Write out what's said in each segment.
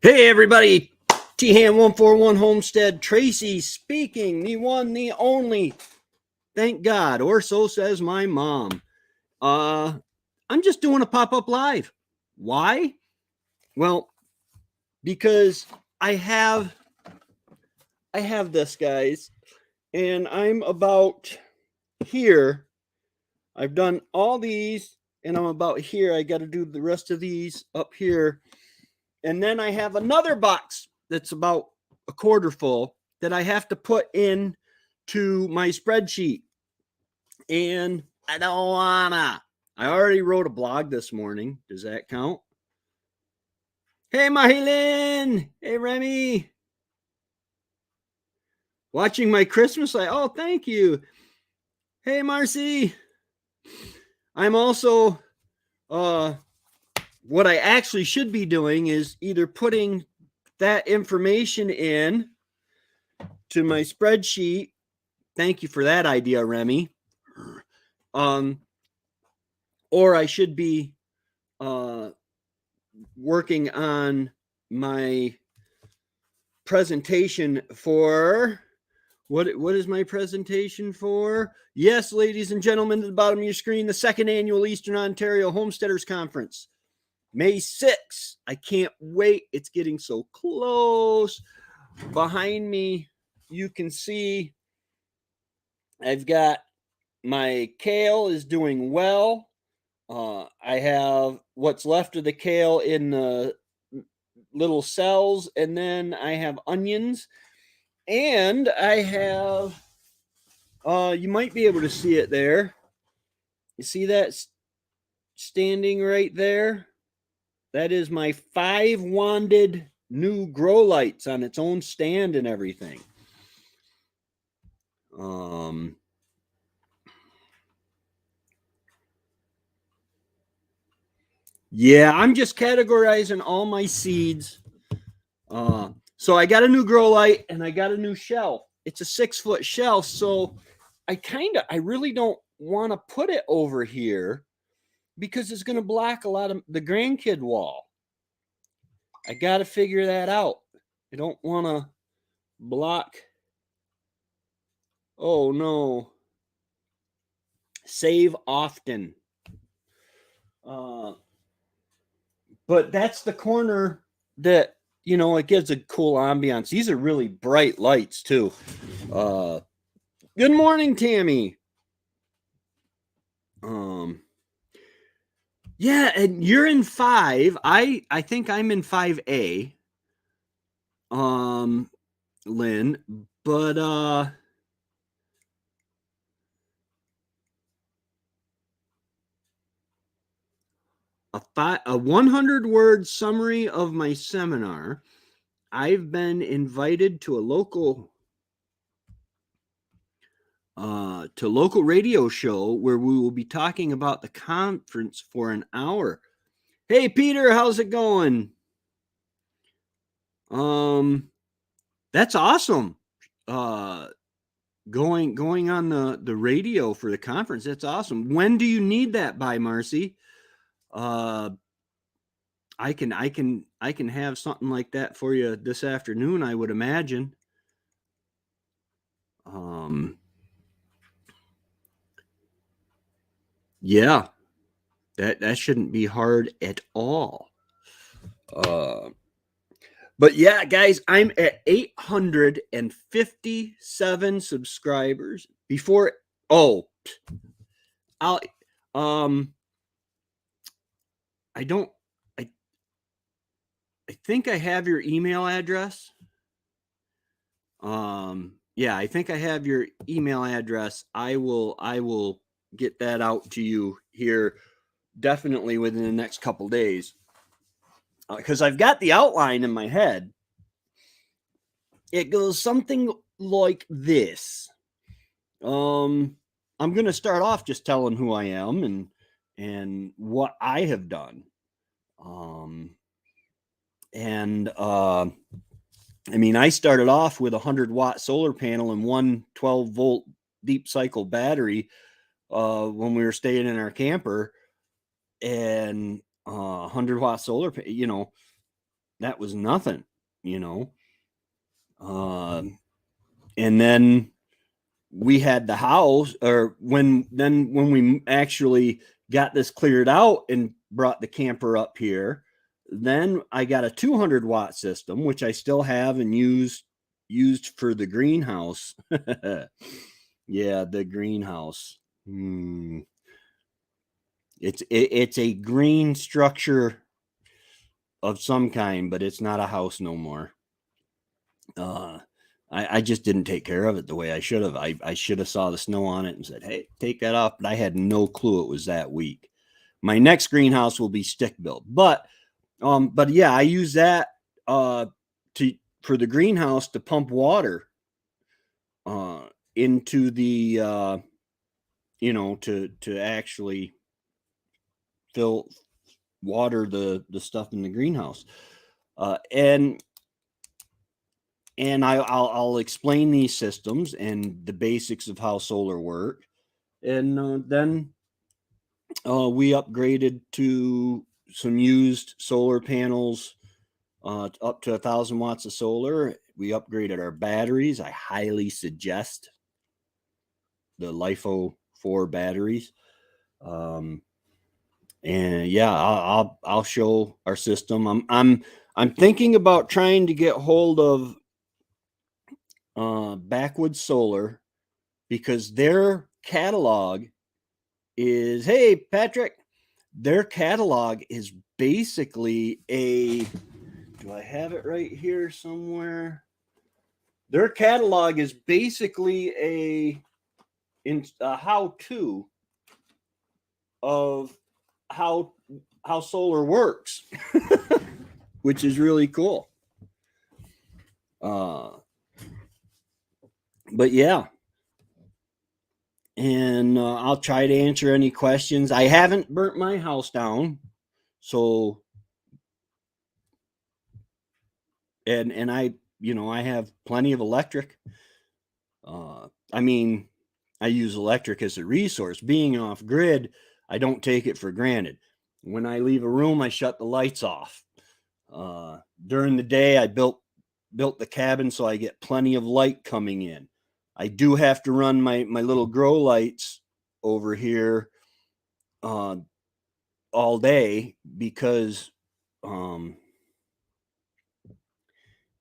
Hey everybody, T-Ham141 Homestead, Tracy speaking, the one, the only, thank God, or so says my mom. I'm just doing a pop-up live. Why? Well, because I have this, guys, and I'm about here. I've done all these, and I'm about here. I got to do the rest of these up here. And then I have another box that's about a quarter full that I have to put in to my spreadsheet. And I don't wanna. I already wrote a blog this morning. Does that count? Hey, Mahilin. Hey, Remy. Watching my Christmas light. Oh, thank you. Hey, Marcy. I'm also, what I actually should be doing is either putting that information in to my spreadsheet. Thank you for that idea, Remy. Or I should be working on my presentation for what is my presentation for? Yes, ladies and gentlemen, at the bottom of your screen, the second annual Eastern Ontario Homesteaders Conference, May 6th. I can't wait. It's getting so close. Behind me, you can see I've got my kale is doing well. I have what's left of the kale in the little cells, and then I have onions, and I have, you might be able to see it there. You see that standing right there? That is my 5-wanded new grow lights on its own stand and everything. Yeah, I'm just categorizing all my seeds. So I got a new grow light and I got a new shelf. It's a 6-foot shelf. So I really don't want to put it over here because it's going to block a lot of the grandkid wall. I got to figure that out. I don't want to block. Oh no. Save often. But that's the corner that, you know, it gives a cool ambiance. These are really bright lights too. Good morning, Tammy. Yeah, and you're in 5. I think I'm in 5A. Lynn, but a 100-word summary of my seminar. I've been invited to a local radio show where we will be talking about the conference for an hour. Hey Peter, how's it going? That's awesome. Going on the radio for the conference. That's awesome. When do you need that by, Marcy? I can have something like that for you this afternoon, I would imagine. Yeah, that shouldn't be hard at all. But yeah, guys, I'm at 857 subscribers. Before, I think I have your email address. Yeah, I think I have your email address. I will get that out to you here definitely within the next couple days. Because I've got the outline in my head. It goes something like this. I'm going to start off just telling who I am and what I have done. I mean, I started off with a 100-watt solar panel and one 12-volt deep cycle battery when we were staying in our camper, and 100-watt solar, you know, that was nothing, you know. And then we had the house, or when we actually got this cleared out and brought the camper up here, then I got a 200 watt system, which I still have and used for the greenhouse. Yeah, the greenhouse. It's a green structure of some kind, but it's not a house no more. I just didn't take care of it the way I should have. I should have saw the snow on it and said, hey, take that off. But I had no clue it was that weak. My next greenhouse will be stick built. But yeah, I use that for the greenhouse to pump water into the to actually water the stuff in the greenhouse. And I'll explain these systems and the basics of how solar work. And then we upgraded to some used solar panels, up to 1,000 watts of solar. We upgraded our batteries. I highly suggest the LiFo 4 batteries. And yeah, I'll show our system. I'm thinking about trying to get hold of Backwoods Solar, because their catalog is, hey Patrick, their catalog is basically do I have it right here somewhere? Their catalog is basically a how-to of how solar works, which is really cool. But yeah, and I'll try to answer any questions. I haven't burnt my house down, so and I have plenty of electric. I mean, I use electric as a resource. Being off grid, I don't take it for granted. When I leave a room, I shut the lights off. During the day, I built the cabin so I get plenty of light coming in. I do have to run my little grow lights over here all day, because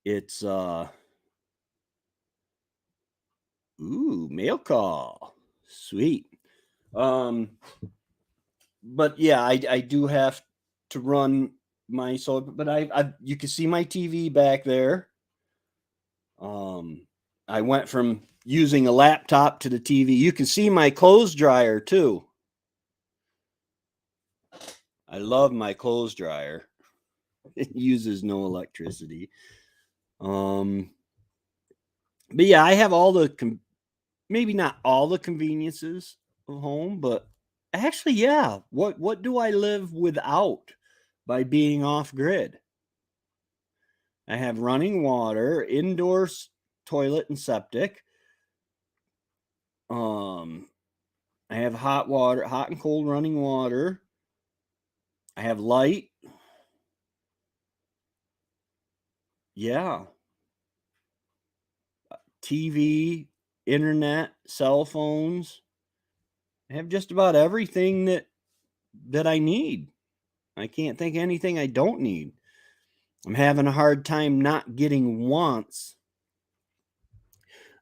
it's mail call, sweet. But yeah, I do have to run my solar, but I you can see my TV back there. I went from using a laptop to the TV. You can see my clothes dryer too. I love my clothes dryer. It uses no electricity. But yeah, I have all the maybe not all the conveniences of home, but actually, yeah. What do I live without by being off grid? I have running water, indoor toilet and septic. I have hot and cold running water. I have light. Yeah. TV, internet, cell phones. I have just about everything that I need. I can't think of anything I don't need. I'm having a hard time not getting wants.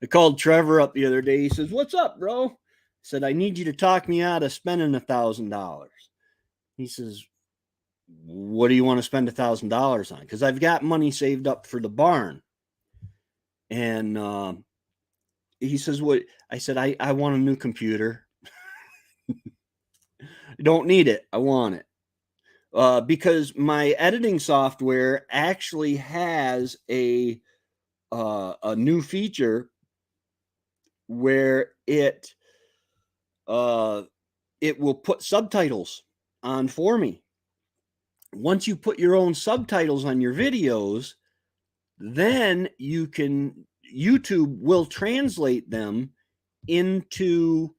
I called Trevor up the other day. He says, "What's up, bro?" I said, "I need you to talk me out of spending $1,000. He says, "What do you want to spend $1,000 on?" Because I've got money saved up for the barn. And he says, "What?" I said, I want a new computer. I don't need it. I want it. Because my editing software actually has a new feature where it will put subtitles on for me. Once you put your own subtitles on your videos, then YouTube will translate them into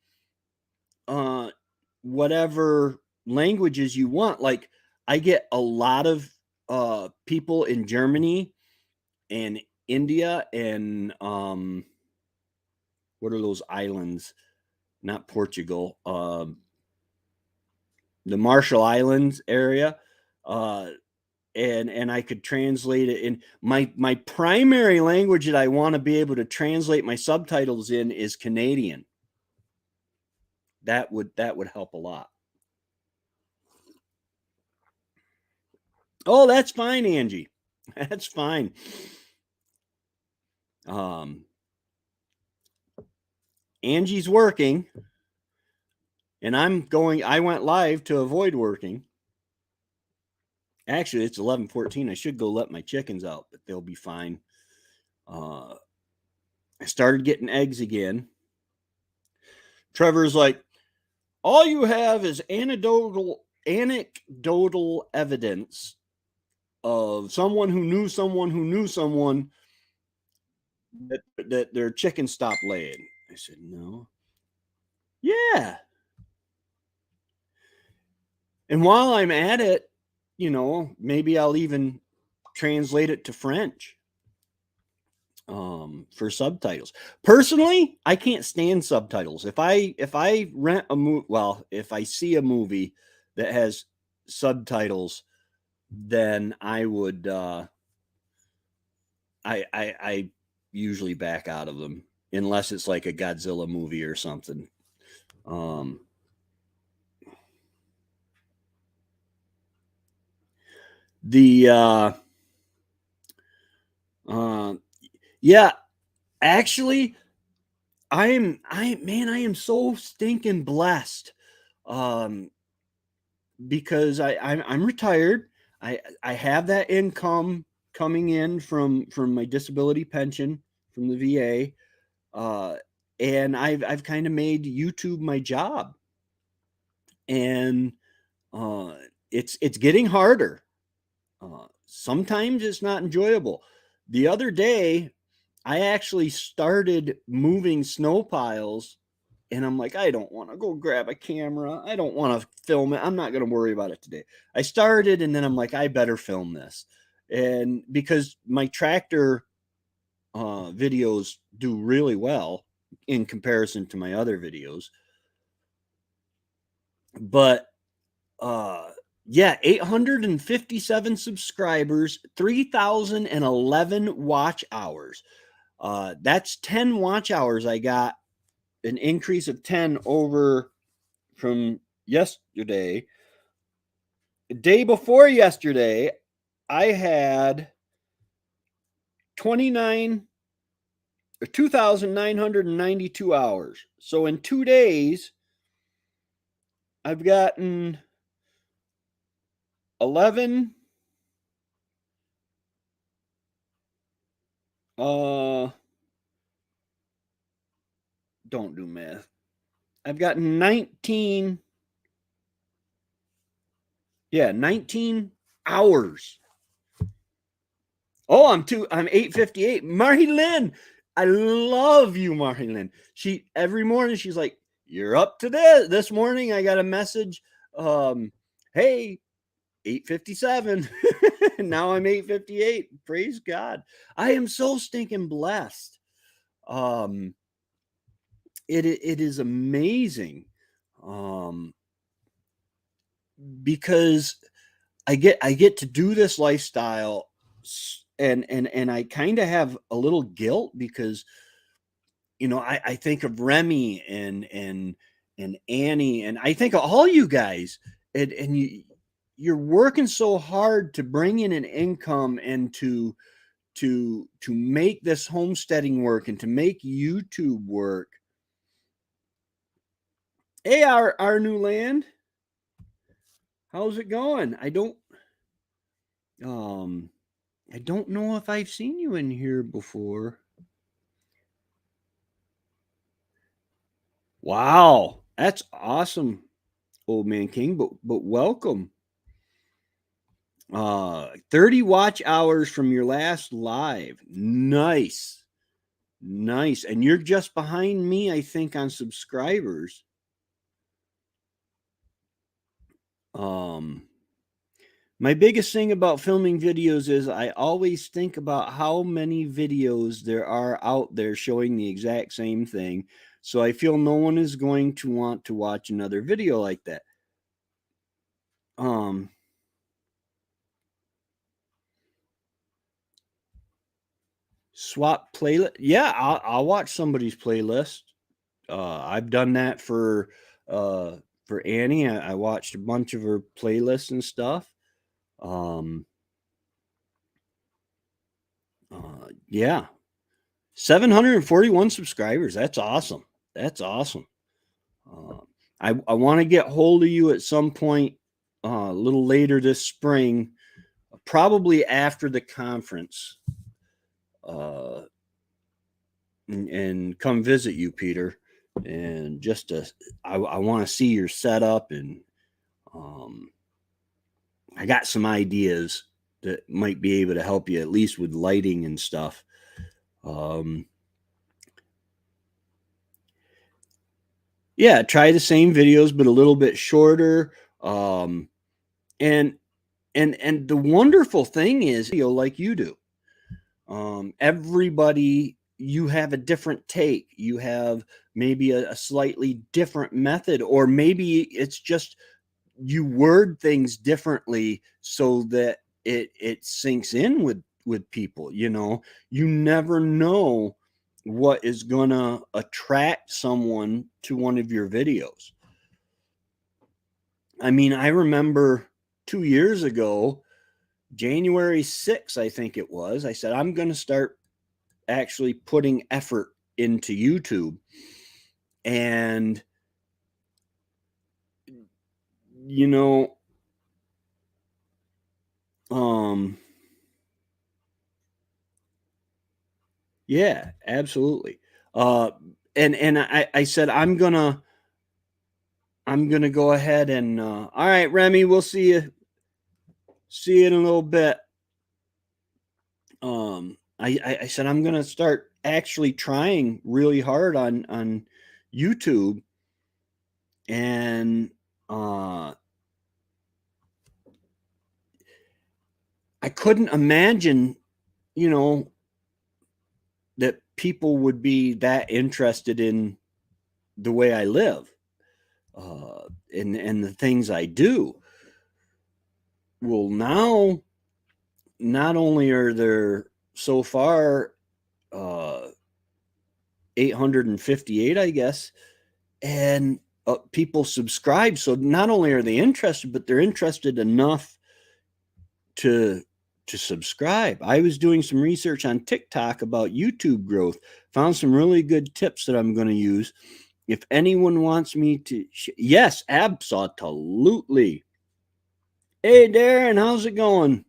whatever languages you want. Like, I get a lot of people in Germany and India and what are those islands? Not Portugal. The Marshall Islands area. And I could translate it in my primary language that I want to be able to translate my subtitles in is Canadian. That would help a lot. Oh, that's fine, Angie. That's fine. Angie's working, and I went live to avoid working. Actually, it's 11:14. I should go let my chickens out, but they'll be fine. I started getting eggs again. Trevor's like, all you have is anecdotal evidence of someone who knew someone who knew someone that their chickens stopped laying. I said, no. Yeah. And while I'm at it, maybe I'll even translate it to French for subtitles. Personally, I can't stand subtitles. If I rent a movie, well, if I see a movie that has subtitles, then I would I usually back out of them unless it's like a Godzilla movie or something. Yeah, actually, I am so stinking blessed. Because I'm retired. I have that income coming in from my disability pension from the VA. And I've kind of made YouTube my job. And it's getting harder. Sometimes it's not enjoyable. The other day, I actually started moving snow piles, and I'm like, I don't want to go grab a camera. I don't want to film it. I'm not going to worry about it today. I started, and then I'm like, I better film this. And because my tractor videos do really well in comparison to my other videos. But yeah, 857 subscribers, 3,011 watch hours. That's 10 watch hours. I got an increase of 10 over from yesterday. The day before yesterday, I had 2,992 hours. So in 2 days, I've gotten 11 don't do math. I've got 19 hours. Oh, I'm 8:58. Marilyn, I love you, Marilyn. She every morning she's like, "You're up to this." This morning I got a message, hey, 8:57. Now I'm 8:58. Praise God. I am so stinking blessed. It is amazing. Because I get to do this lifestyle, and I kind of have a little guilt because I think of Remy and Annie, and I think of all you guys, and you're working so hard to bring in an income and to make this homesteading work and to make YouTube work. Hey, our new land. How's it going? I don't know if I've seen you in here before. Wow, that's awesome, Old Man King, but welcome. 30 watch hours from your last live. Nice. And you're just behind me, I think, on subscribers. My biggest thing about filming videos is I always think about how many videos there are out there showing the exact same thing. So I feel no one is going to want to watch another video like that. Swap playlist. Yeah, I'll watch somebody's playlist. I've done that for Annie. I watched a bunch of her playlists and stuff. Yeah, 741 subscribers. That's awesome. That's awesome. I want to get hold of you at some point, a little later this spring, probably after the conference, and come visit you, Peter. And just I want to see your setup, and I got some ideas that might be able to help you at least with lighting and stuff. Yeah, try the same videos but a little bit shorter. And the wonderful thing is, like you do, everybody, you have a different take. You have maybe a slightly different method, or maybe it's just you word things differently so that it sinks in with people. You never know what is gonna attract someone to one of your videos. I mean, I remember 2 years ago, January 6th, I think it was, I said, I'm going to start actually putting effort into YouTube. And, you know, yeah, absolutely. And I said, I'm gonna go ahead and, all right, Remy, we'll see you in a little bit. I said, I'm going to start actually trying really hard on YouTube. And, I couldn't imagine, that people would be that interested in the way I live, and the things I do. Well, now, not only are there so far 858, I guess, and people subscribe. So not only are they interested, but they're interested enough to subscribe. I was doing some research on TikTok about YouTube growth, found some really good tips that I'm going to use. If anyone wants me to, yes, absolutely. Hey, Darren, how's it going?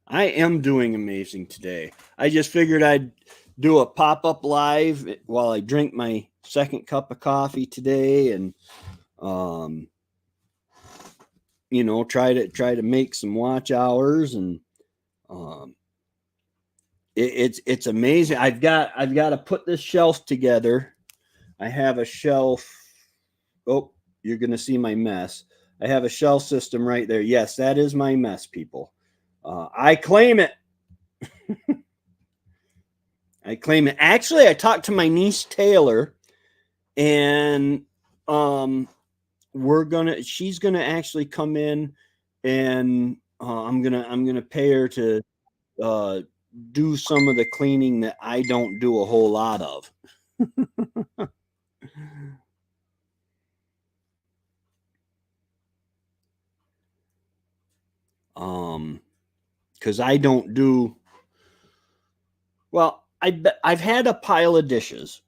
I am doing amazing today. I just figured I'd do a pop-up live while I drink my second cup of coffee today, and try to make some watch hours. And it's amazing. I've got to put this shelf together. I have a shelf. Oh, you're gonna see my mess. I have a shelf system right there. Yes, that is my mess, people. I claim it. I claim it. Actually, I talked to my niece Taylor, and she's gonna actually come in, and I'm gonna pay her to do some of the cleaning that I don't do a whole lot of. Because I don't do well. I've had a pile of dishes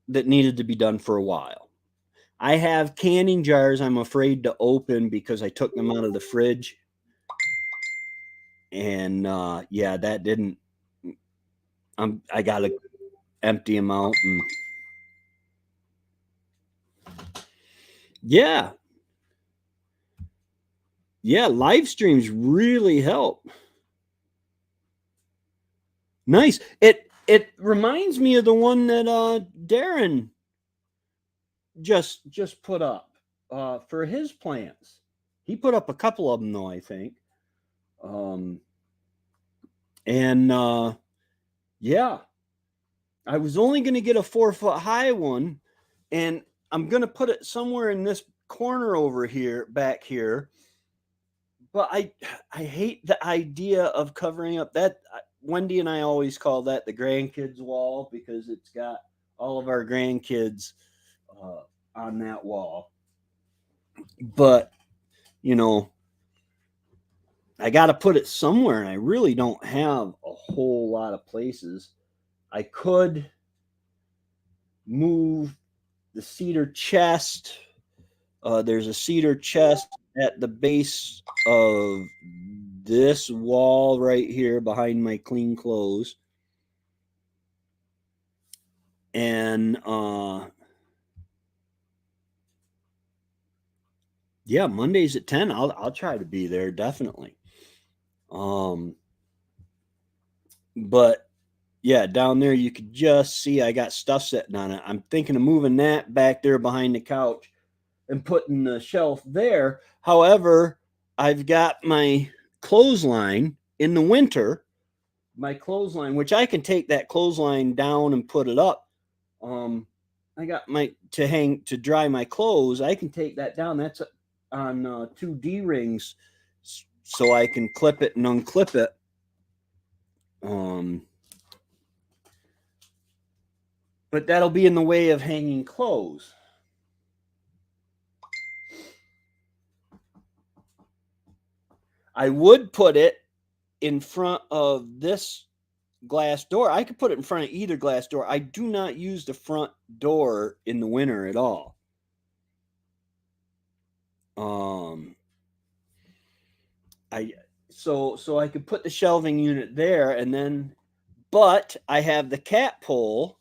that needed to be done for a while. I have canning jars I'm afraid to open because I took them out of the fridge. And yeah, that didn't. I gotta empty them out. And yeah, live streams really help. Nice. It reminds me of the one that Darren just put up for his plants. He put up a couple of them though, I think. And yeah, I was only going to get a 4-foot high one, and I'm going to put it somewhere in this corner over here, back here. But I hate the idea of covering up that. Wendy and I always call that the grandkids wall, because it's got all of our grandkids on that wall. But you know, I got to put it somewhere, and I really don't have a whole lot of places. I could move the cedar chest. There's a cedar chest at the base of this wall right here behind my clean clothes. And yeah, Mondays at 10. I'll try to be there, definitely. But yeah, down there you could just see I got stuff sitting on it. I'm thinking of moving that back there behind the couch and putting the shelf there. However, I've got my clothesline in the winter, my clothesline, which I can take that clothesline down and put it up. I got my to dry my clothes. I can take that down. That's on 2 D-rings, so I can clip it and unclip it. But that'll be in the way of hanging clothes. I would put it in front of this glass door. I could put it in front of either glass door. I do not use the front door in the winter at all. So I could put the shelving unit there, and then, but I have the cat pole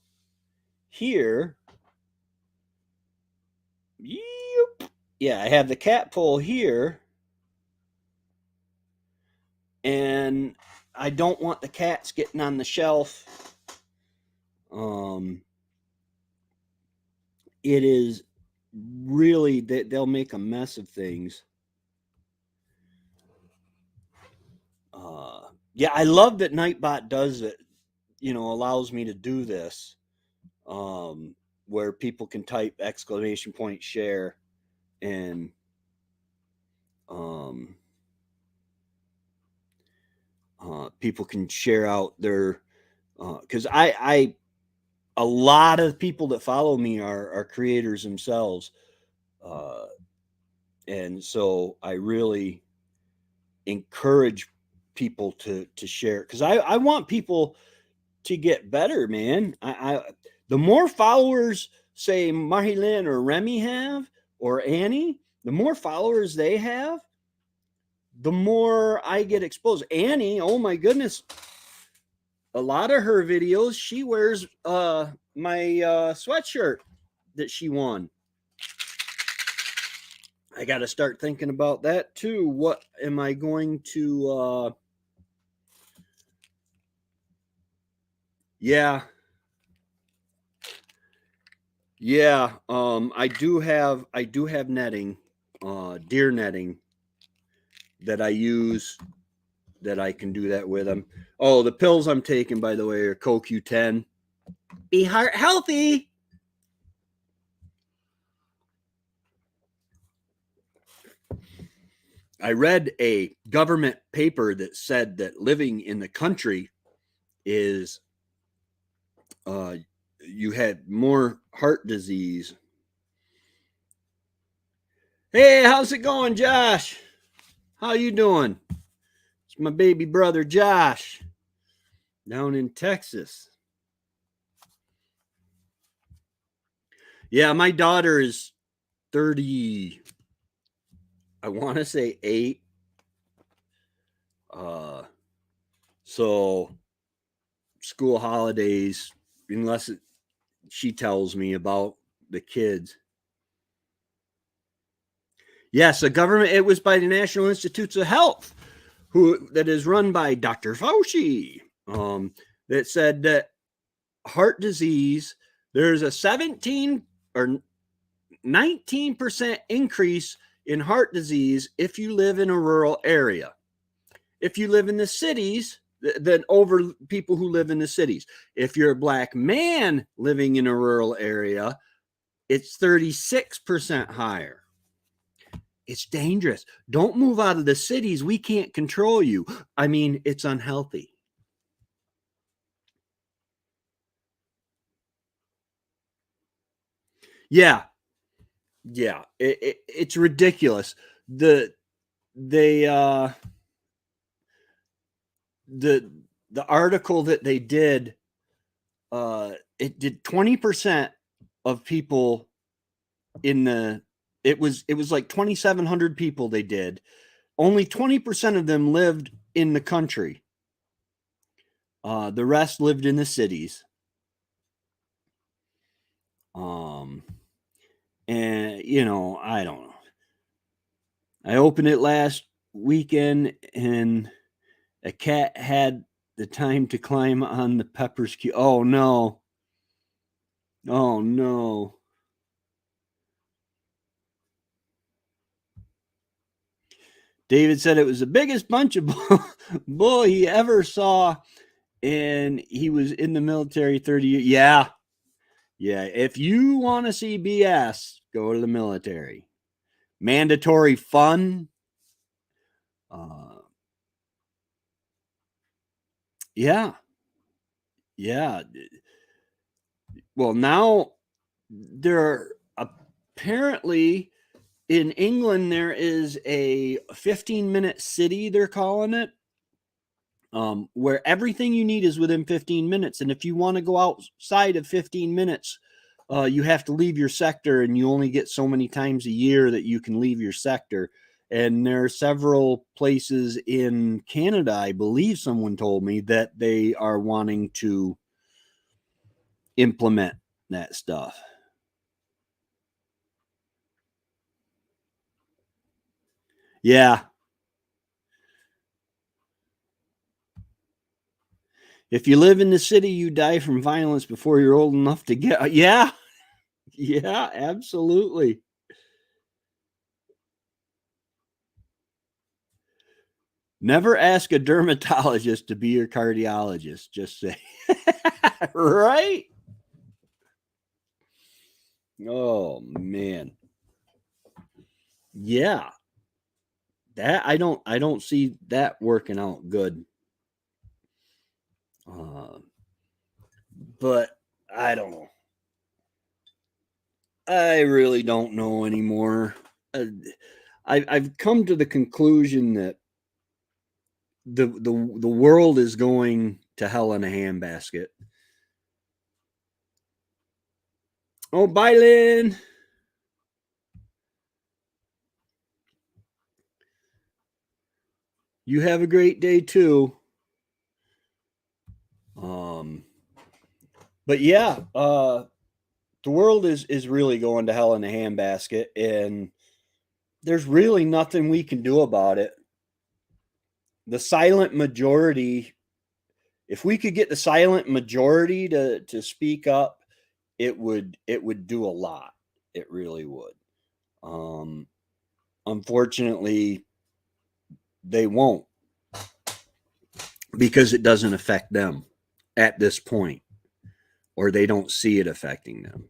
here. Yeah, I have the cat pole here, and I don't want the cats getting on the shelf. It is really, they'll make a mess of things. Yeah, I love that Nightbot does it, allows me to do this, where people can type !share, and people can share out their, because a lot of people that follow me are creators themselves, and so I really encourage people to share, because I want people to get better, man. The more followers, say, Marilyn or Remy have, or Annie, the more followers they have, the more I get exposed. Annie, oh my goodness, a lot of her videos, she wears my sweatshirt that she won. I got to start thinking about that too. What am I going to yeah. I do have netting, deer netting, that I use, that I can do that with them. Oh, the pills I'm taking, by the way, are CoQ10. Be heart healthy. I read a government paper that said that living in the country is, you had more heart disease. Hey, how's it going, Josh? How you doing? It's my baby brother, Josh, down in Texas. Yeah, my daughter is 30, I want to say 8. So school holidays, unless she tells me about the kids. Yes, the government, it was by the National Institutes of Health, that is run by Dr. Fauci, that said that heart disease, there's a 17 or 19% increase in heart disease if you live in a rural area. If you live in the cities, then over people who live in the cities. If you're a black man living in a rural area, it's 36% higher. It's dangerous. Don't move out of the cities. We can't control you. I mean, it's unhealthy. Yeah. Yeah. It's ridiculous. They the the article that they did, it did 20% of people in the it was like 2,700 people they did. Only 20% of them lived in the country. The rest lived in the cities. Um, and I don't know. I opened it last weekend, and a cat had the time to climb on the Pepper's queue. Oh no! Oh no! David said it was the biggest bunch of bull he ever saw, and he was in the military 30 years. Yeah, yeah. If you want to see BS, go to the military. Mandatory fun. Uh, yeah, yeah. Well, now there apparently in England there is a 15-minute city, they're calling it, where everything you need is within 15 minutes. And if you want to go outside of 15 minutes, you have to leave your sector, and you only get so many times a year that you can leave your sector. And there are several places in Canada, I believe someone told me, that they are wanting to implement that stuff. Yeah. If you live in the city, you die from violence before you're old enough to get. Yeah. Yeah, absolutely. Never ask a dermatologist to be your cardiologist. Just say, right? Oh man, yeah. That I don't see that working out good. Uh, but I don't know. I really don't know anymore. Uh, I've come to the conclusion that the world is going to hell in a handbasket. Oh, bye, Lynn. You have a great day too. Um, but yeah, the world is really going to hell in a handbasket, and there's really nothing we can do about it. The silent majority, if we could get the silent majority to speak up, it would do a lot. It really would. Um, Unfortunately, they won't, because it doesn't affect them at this point, or they don't see it affecting them.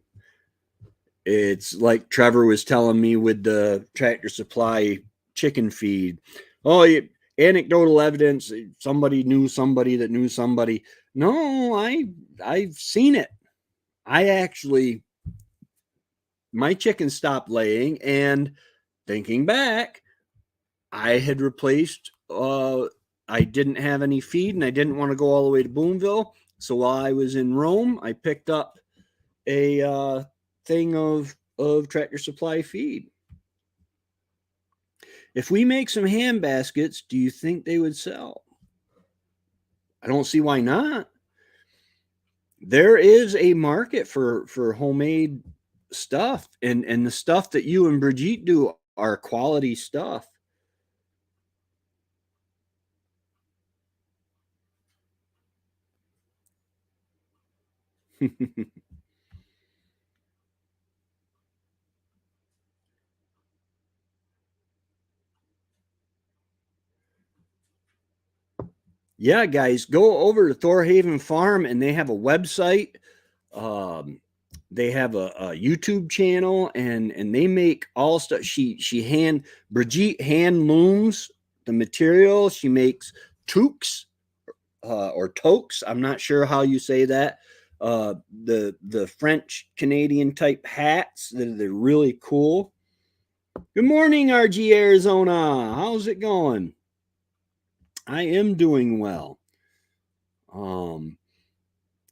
It's like Trevor was telling me with the Tractor Supply chicken feed. Oh, anecdotal evidence. Somebody knew somebody that knew somebody. No, I've seen it. I actually, my chicken stopped laying, and thinking back, I had replaced. I didn't have any feed, and I didn't want to go all the way to Boonville. So while I was in Rome, I picked up a thing of Tractor Supply feed. If we make some ham baskets, do you think they would sell? I don't see why not. There is a market for homemade stuff, and the stuff that you and Brigitte do are quality stuff. yeah, guys, go over to Thorhaven Farm, and they have a website. They have a YouTube channel, and they make all stuff. Brigitte hand looms the material. She makes toques or toques. I'm not sure how you say that. The French Canadian type hats that they're really cool. Good morning, RG Arizona. How's it going? I am doing well.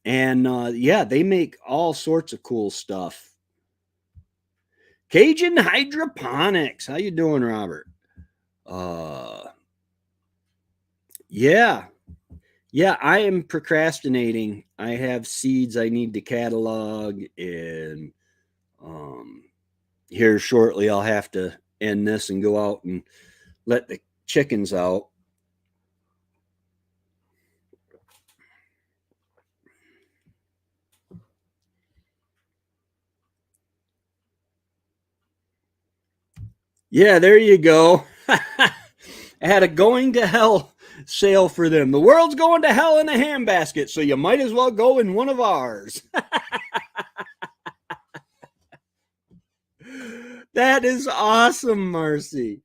And yeah, they make all sorts of cool stuff. Cajun Hydroponics. How you doing, Robert? Yeah. Yeah, I am procrastinating. I have seeds I need to catalog, and here shortly I'll have to end this and go out and let the chickens out. Yeah, there you go. I had a going to hell sale for them. The world's going to hell in a handbasket, so you might as well go in one of ours. That is awesome, Marcy.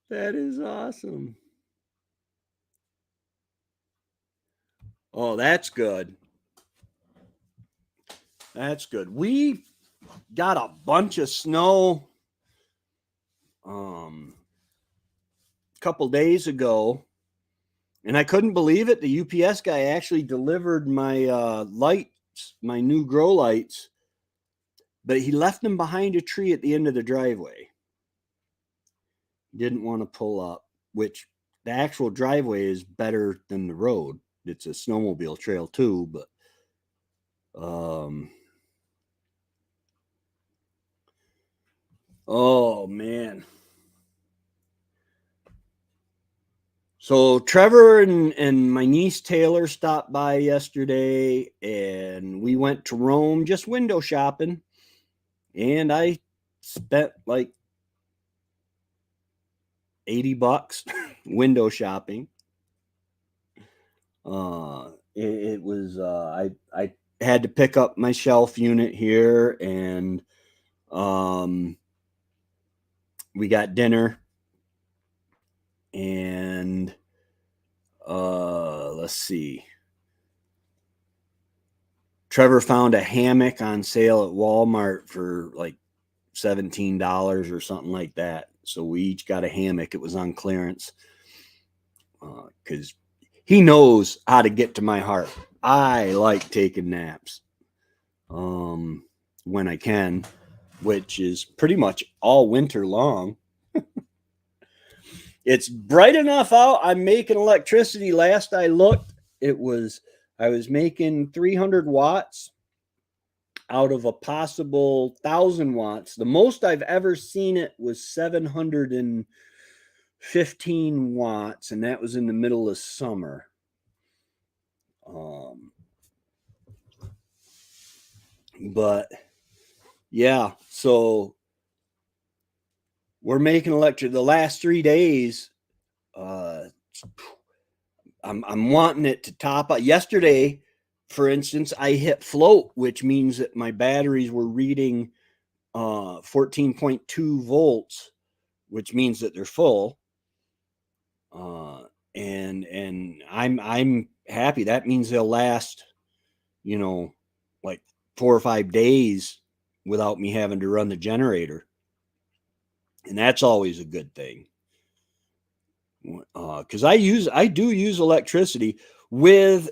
That is awesome. Oh, that's good. That's good. We got a bunch of snow a couple days ago, and I couldn't believe it. The UPS guy actually delivered my lights, my new grow lights, but he left them behind a tree at the end of the driveway. Didn't want to pull up, which the actual driveway is better than the road. It's a snowmobile trail too, but oh man. So Trevor and my niece Taylor stopped by yesterday, and we went to Rome just window shopping, and I spent like $80 window shopping. It was I had to pick up my shelf unit here, and we got dinner, and let's see. Trevor found a hammock on sale at Walmart for like $17 or something like that. So we each got a hammock. It was on clearance because he knows how to get to my heart. I like taking naps when I can, which is pretty much all winter long. It's bright enough out. I'm making electricity. Last I looked, I was making 300 watts out of a possible 1,000 watts. The most I've ever seen it was 715 watts, and that was in the middle of summer. But yeah, so we're making electric the last 3 days. I'm wanting it to top up. Yesterday, for instance, I hit float, which means that my batteries were reading 14.2 volts, which means that they're full. And I'm happy. That means they'll last, like 4 or 5 days without me having to run the generator. And that's always a good thing. Because I do use electricity with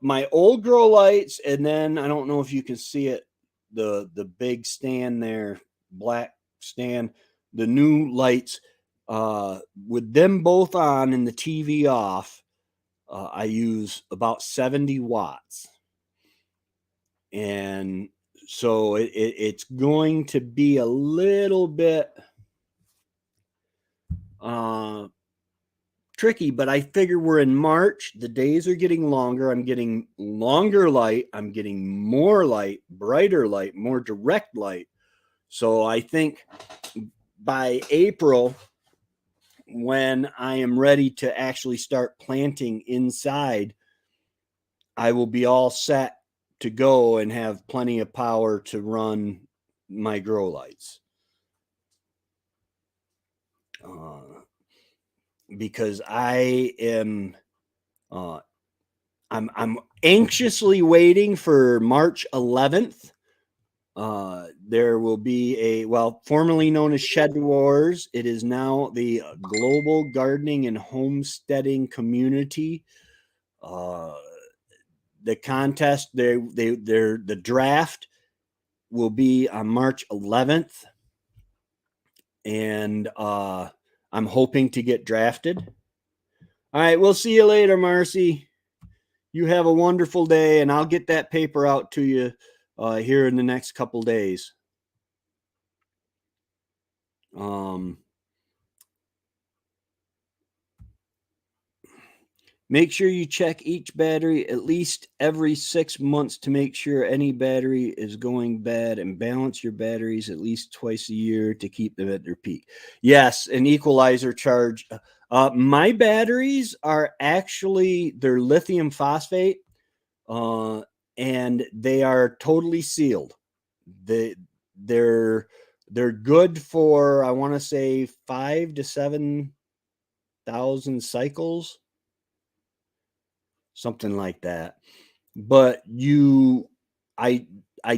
my old grow lights, and then I don't know if you can see it, the big stand there, black stand, the new lights, with them both on and the TV off, I use about 70 watts. And so it's going to be a little bit tricky, but I figure we're in March. The days are getting longer. I'm getting longer light. I'm getting more light, brighter light, more direct light. So I think by April, when I am ready to actually start planting inside, I will be all set to go and have plenty of power to run my grow lights. Because I am, I'm anxiously waiting for March 11th. There will be formerly known as Shed Wars. It is now the Global Gardening and Homesteading Community. The contest, the draft will be on March 11th, and I'm hoping to get drafted. All right, we'll see you later, Marcy. You have a wonderful day, and I'll get that paper out to you here in the next couple days. Make sure you check each battery at least every 6 months to make sure any battery is going bad, and balance your batteries at least twice a year to keep them at their peak. Yes, an equalizer charge. My batteries are actually, they're lithium phosphate, and they are totally sealed. They're good for, I want to say, 5,000 to 7,000 cycles, something like that. But I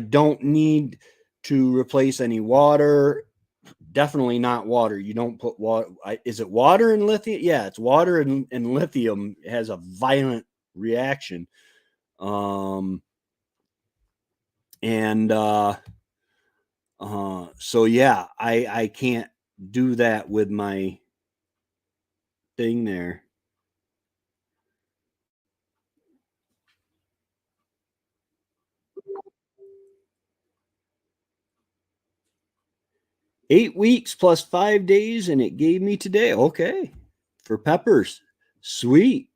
don't need to replace any water. Definitely not water. You don't put water. Is it water and lithium? Yeah, it's water and lithium. It has a violent reaction. So yeah, I can't do that with my thing there. $8 weeks plus 5 days, and it gave me today. Okay, for peppers, sweet.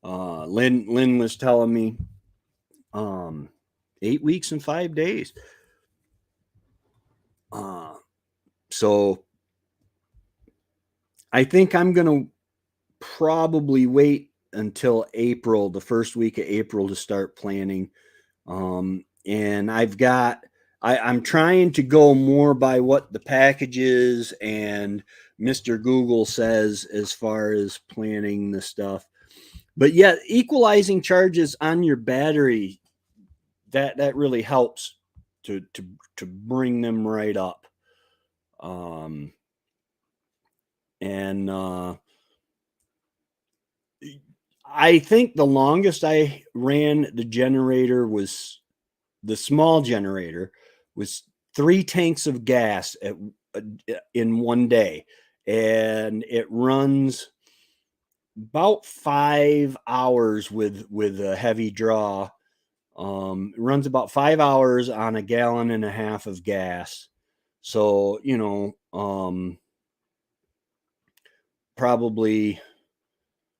Lynn was telling me, 8 weeks and 5 days. So I think I'm gonna probably wait until April, the first week of April, to start planning. And I'm trying to go more by what the packages and Mr. Google says as far as planning the stuff. But yeah, equalizing charges on your battery, that really helps to bring them right up. And I think the longest I ran the generator was, the small generator was 3 tanks of gas in one day, and it runs about 5 hours with a heavy draw. It runs about 5 hours on a gallon and a half of gas. So, probably,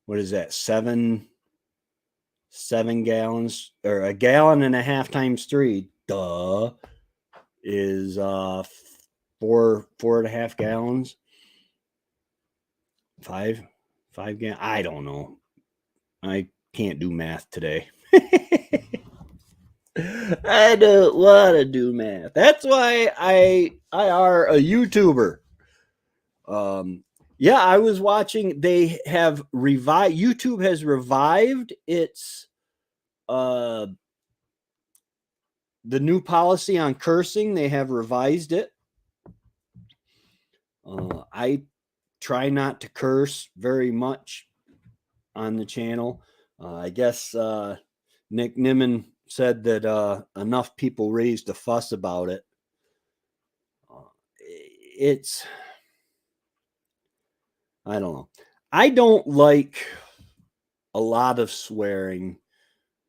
what is that, 7 gallons, or a gallon and a half times 3, is 4.5 gallons. 5 gallons. I don't know. I can't do math today. I don't want to do math. That's why I are a YouTuber. Yeah, I was watching. They have revived. YouTube has revived its the new policy on cursing. They have revised it. I try not to curse very much on the channel. I guess Nick Nimmin said that enough people raised a fuss about it. It's, I don't know. I don't like a lot of swearing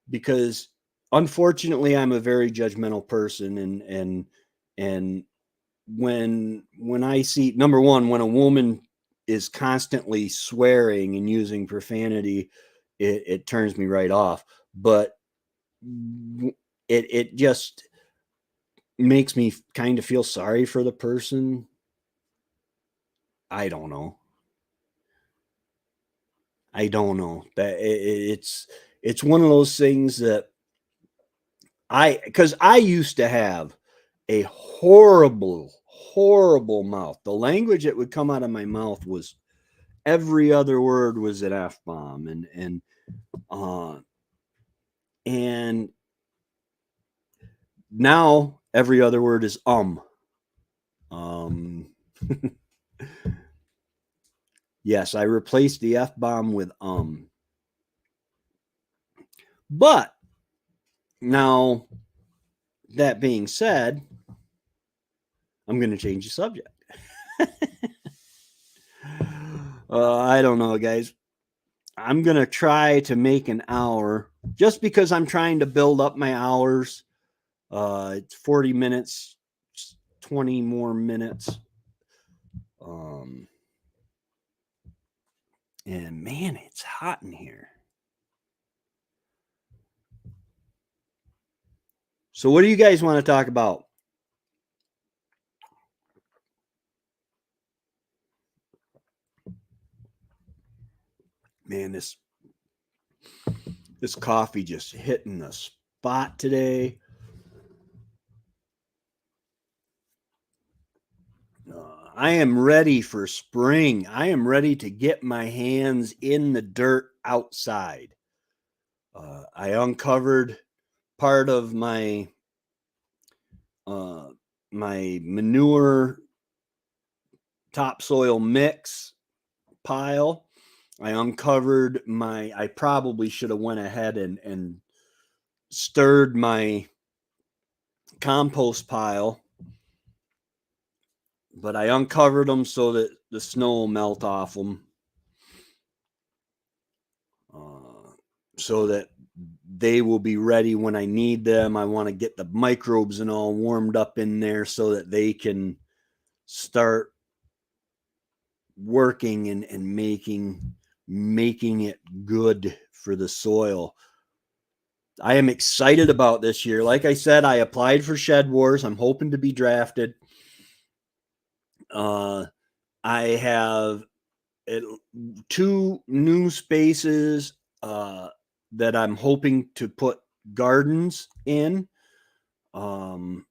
because, unfortunately, I'm a very judgmental person, and when I see, number one, when a woman is constantly swearing and using profanity, it turns me right off. But it just makes me kind of feel sorry for the person. I don't know. I don't know. That it's one of those things that because I used to have a horrible mouth. The language that would come out of my mouth was every other word was an F bomb, and now every other word is yes, I replaced the F bomb with But now, that being said, I'm going to change the subject. I don't know, guys. I'm going to try to make an hour just because I'm trying to build up my hours. It's 40 minutes, 20 more minutes. And man, it's hot in here. So what do you guys want to talk about? Man, this coffee just hitting the spot today. I am ready for spring. I am ready to get my hands in the dirt outside. I uncovered part of my my manure topsoil mix pile. I uncovered I probably should have went ahead and stirred my compost pile, but I uncovered them so that the snow will melt off them, so that they will be ready when I need them. I want to get the microbes and all warmed up in there so that they can start working and making it good for the soil. I am excited about this year. Like I said, I applied for Shed Wars. I'm hoping to be drafted. I have 2 new spaces that I'm hoping to put gardens in. Root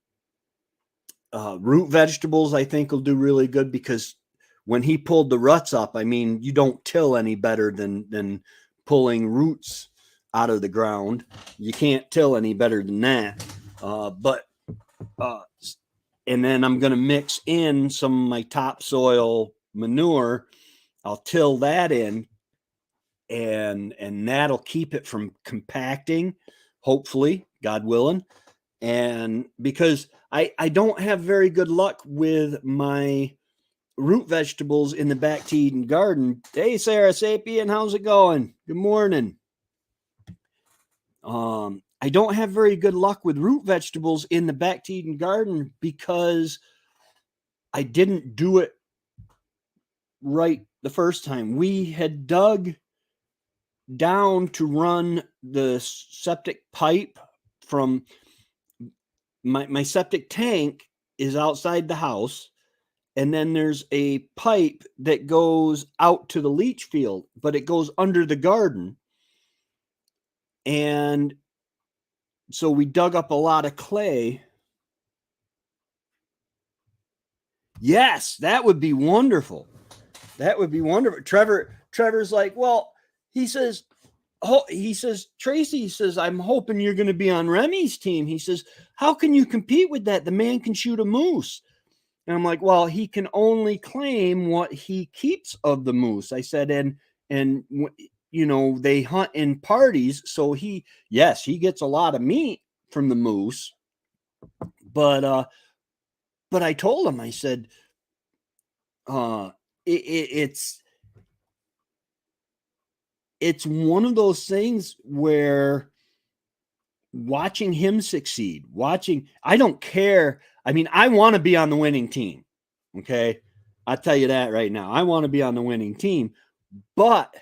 vegetables, I think, will do really good because when he pulled the ruts up, I mean, you don't till any better than pulling roots out of the ground. You can't till any better than that. And then I'm going to mix in some of my topsoil manure. I'll till that in, and that'll keep it from compacting, hopefully, God willing. And because I don't have very good luck with my root vegetables in the back to Eden garden. Hey, Sarah Sapien, how's it going? Good morning. I don't have very good luck with root vegetables in the back to Eden garden because I didn't do it right the first time. We had dug down to run the septic pipe from my septic tank is outside the house, and then there's a pipe that goes out to the leach field, but it goes under the garden. And so we dug up a lot of clay. Yes, that would be wonderful. That would be wonderful. Trevor's like, well, he says, Tracy, he says, I'm hoping you're going to be on Remy's team. He says, how can you compete with that? The man can shoot a moose. And I'm like, well, he can only claim what he keeps of the moose. I said, and you know, they hunt in parties. So yes, he gets a lot of meat from the moose. But I told him, I said, it's one of those things where watching him succeed, I don't care. I mean, I want to be on the winning team. Okay. I'll tell you that right now. I want to be on the winning team, but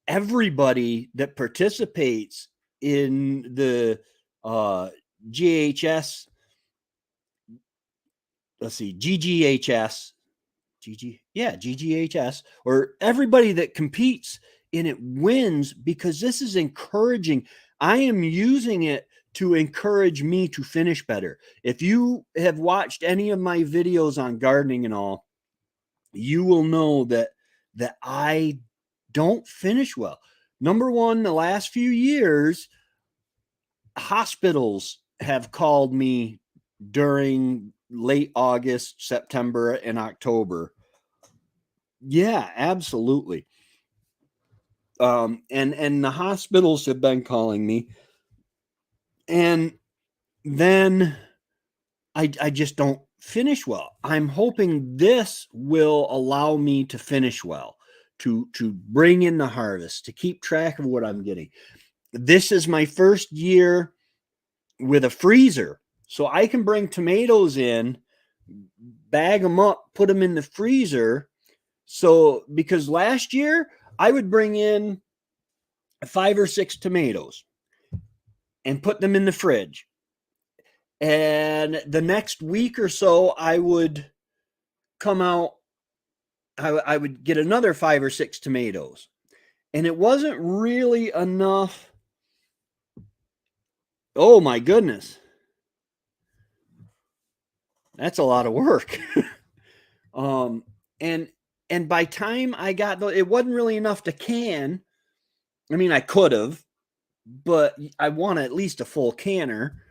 everybody that participates in the GHS, let's see, GGHS, GGHS, or everybody that competes and it wins because this is encouraging. I am using it to encourage me to finish better. If you have watched any of my videos on gardening and all, you will know that I don't finish well. Number one, the last few years, hospitals have called me during late August, September, and October. Yeah, absolutely. And the hospitals have been calling me, and then I just don't finish well. I'm hoping this will allow me to finish well, to bring in the harvest, to keep track of what I'm getting. This is my first year with a freezer, so I can bring tomatoes in, bag them up, put them in the freezer. So because last year I would bring in 5 or 6 tomatoes and put them in the fridge. And the next week or so, I would come out, I would get another 5 or 6 tomatoes. And it wasn't really enough. Oh my goodness. That's a lot of work. And by time I got it wasn't really enough to can. I mean, I could have, but I want at least a full canner.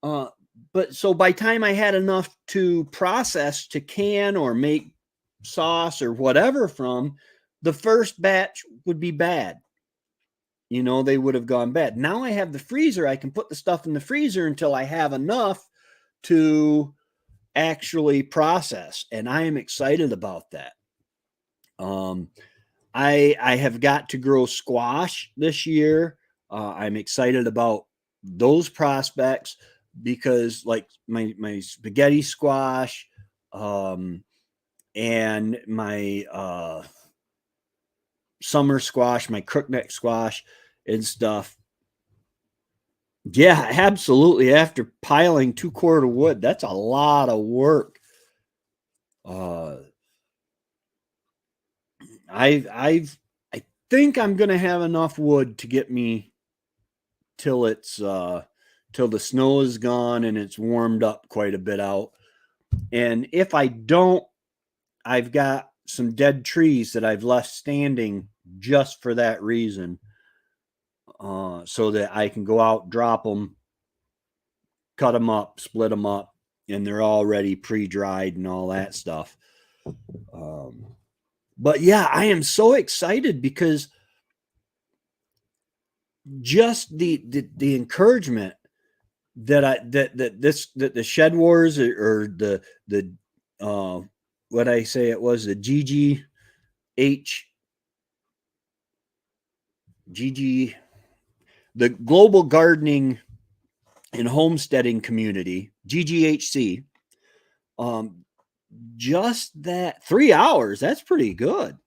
But so by time I had enough to process to can or make sauce or whatever from, the first batch would be bad. You know, they would have gone bad. Now I have the freezer. I can put the stuff in the freezer until I have enough to actually process. And I am excited about that. I have got to grow squash this year. I'm excited about those prospects because like my spaghetti squash, and my summer squash, my crookneck squash and stuff. Yeah, absolutely. After piling 2 cord of wood, that's a lot of work. I think I'm gonna have enough wood to get me till it's till the snow is gone and it's warmed up quite a bit out. And if I don't, I've got some dead trees that I've left standing just for that reason, so that I can go out, drop them, cut them up, split them up, and they're already pre-dried and all that stuff. But yeah, I am so excited because just the encouragement that the Shed Wars or the what I say it was the GG, the Global Gardening and Homesteading Community, GGHC. Just that 3 hours, that's pretty good.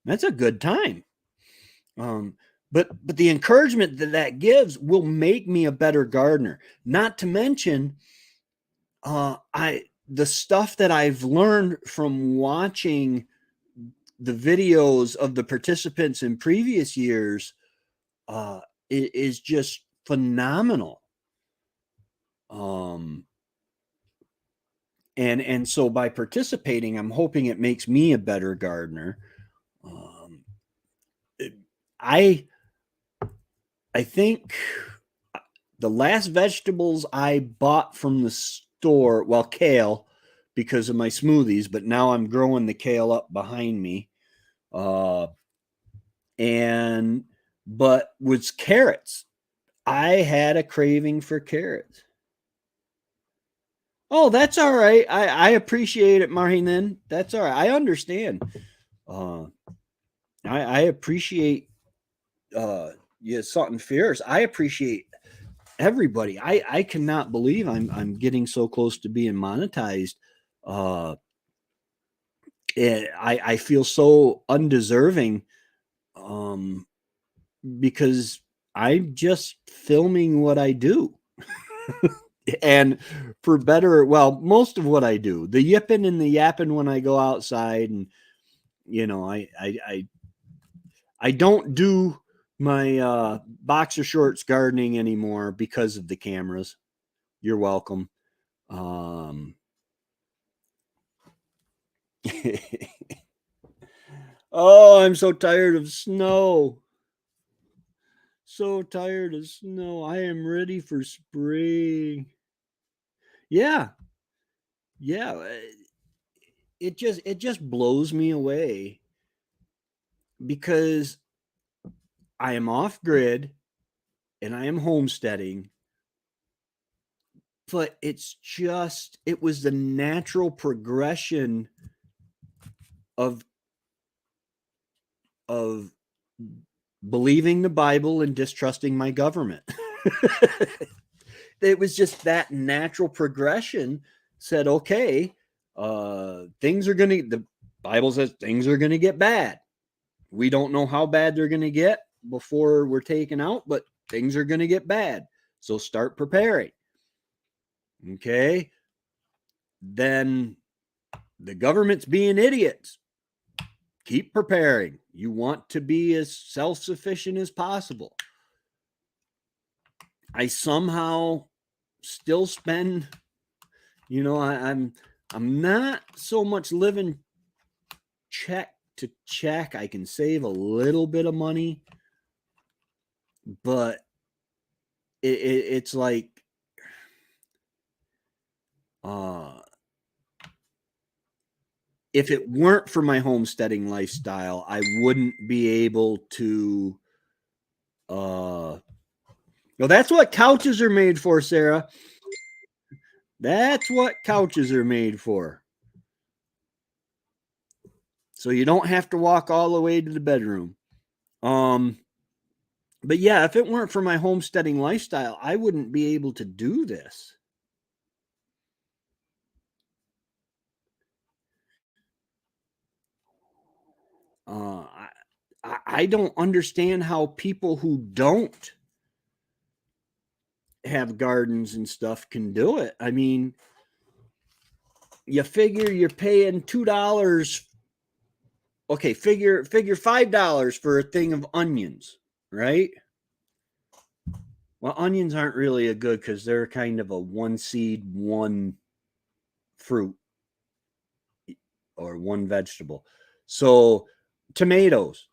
That's a good time. But the encouragement that gives will make me a better gardener. Not to mention, the stuff that I've learned from watching the videos of the participants in previous years, is just phenomenal. And so by participating, I'm hoping it makes me a better gardener. I think the last vegetables I bought from the store, well, kale because of my smoothies, but now I'm growing the kale up behind me. But with carrots, I had a craving for carrots. Oh, that's all right. I appreciate it, Marhin. That's all right. I understand. I appreciate something fierce. I appreciate everybody. I cannot believe I'm getting so close to being monetized. I feel so undeserving, because I'm just filming what I do. And for better, well, most of what I do, the yipping and the yapping when I go outside, and you know, I don't do my boxer shorts gardening anymore because of the cameras. You're welcome. Oh, I'm so tired of snow. So tired of snow. I am ready for spring. Yeah. Yeah. It just blows me away because I am off grid and I am homesteading, but it was the natural progression of of believing the Bible and distrusting my government. It was just that natural progression said, okay, the Bible says things are gonna get bad. We don't know how bad they're gonna get before we're taken out, but things are gonna get bad. So start preparing. Okay. Then the government's being idiots. Keep preparing. You want to be as self-sufficient as possible. I somehow still spend, I'm not so much living check to check. I can save a little bit of money, but it's like if it weren't for my homesteading lifestyle, I wouldn't be able to well, that's what couches are made for, Sarah. That's what couches are made for. So you don't have to walk all the way to the bedroom. But yeah, if it weren't for my homesteading lifestyle, I wouldn't be able to do this. Uh, I don't understand how people who don't have gardens and stuff can do it. I mean, you figure you're paying $2. Okay, figure $5 for a thing of onions, right? Well, onions aren't really a good because they're kind of a one seed, one fruit or one vegetable. So tomatoes,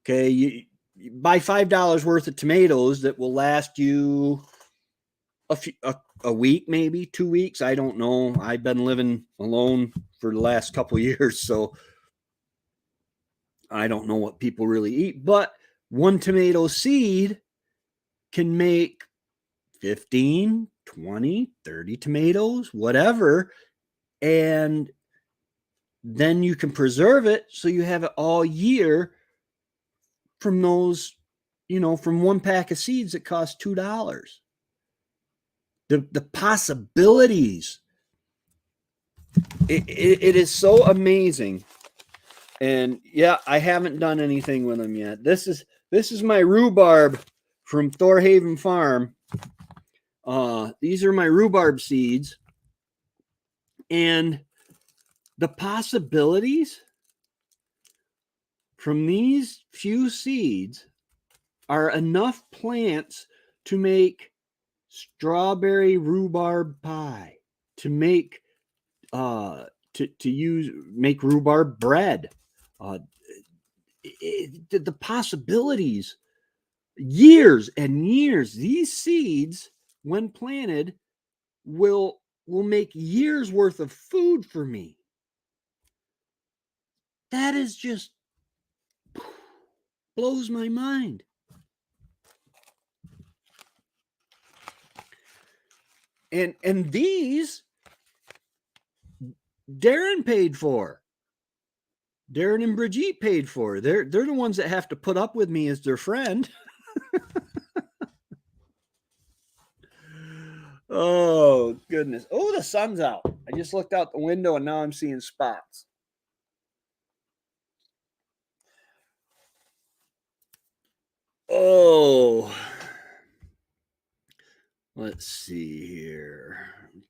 okay, you buy $5 worth of tomatoes that will last you a week, maybe 2 weeks. I don't know. I've been living alone for the last couple of years, so I don't know what people really eat. But one tomato seed can make 15, 20, 30 tomatoes, whatever. And then you can preserve it so you have it all year from those, from one pack of seeds that cost $2. The possibilities, it is so amazing. And yeah, I haven't done anything with them yet. This is my rhubarb from Thorhaven Farm. These are my rhubarb seeds, and the possibilities from these few seeds are enough plants to make strawberry rhubarb pie, to make make rhubarb bread. The possibilities, years and years. These seeds, when planted, will make years worth of food for me. That is just blows my mind. And these Darren paid for. Darren and Brigitte paid for. They're the ones that have to put up with me as their friend. Oh goodness. Oh, the sun's out. I just looked out the window and now I'm seeing spots. Oh, let's see here.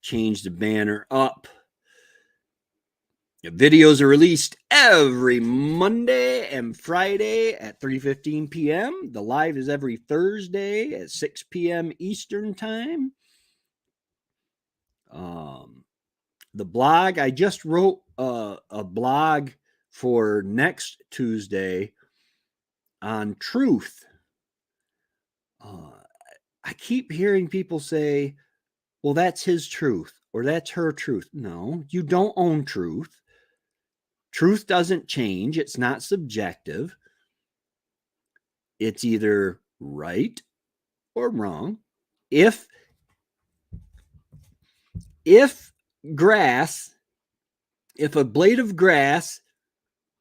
Change the banner up. Videos are released every Monday and Friday at 3:15 p.m. The live is every Thursday at 6 p.m. Eastern Time. The blog, I just wrote a blog for next Tuesday on truth. I keep hearing people say, well, that's his truth or that's her truth. No, you don't own truth. Truth doesn't change. It's not subjective. It's either right or wrong. If grass, if a blade of grass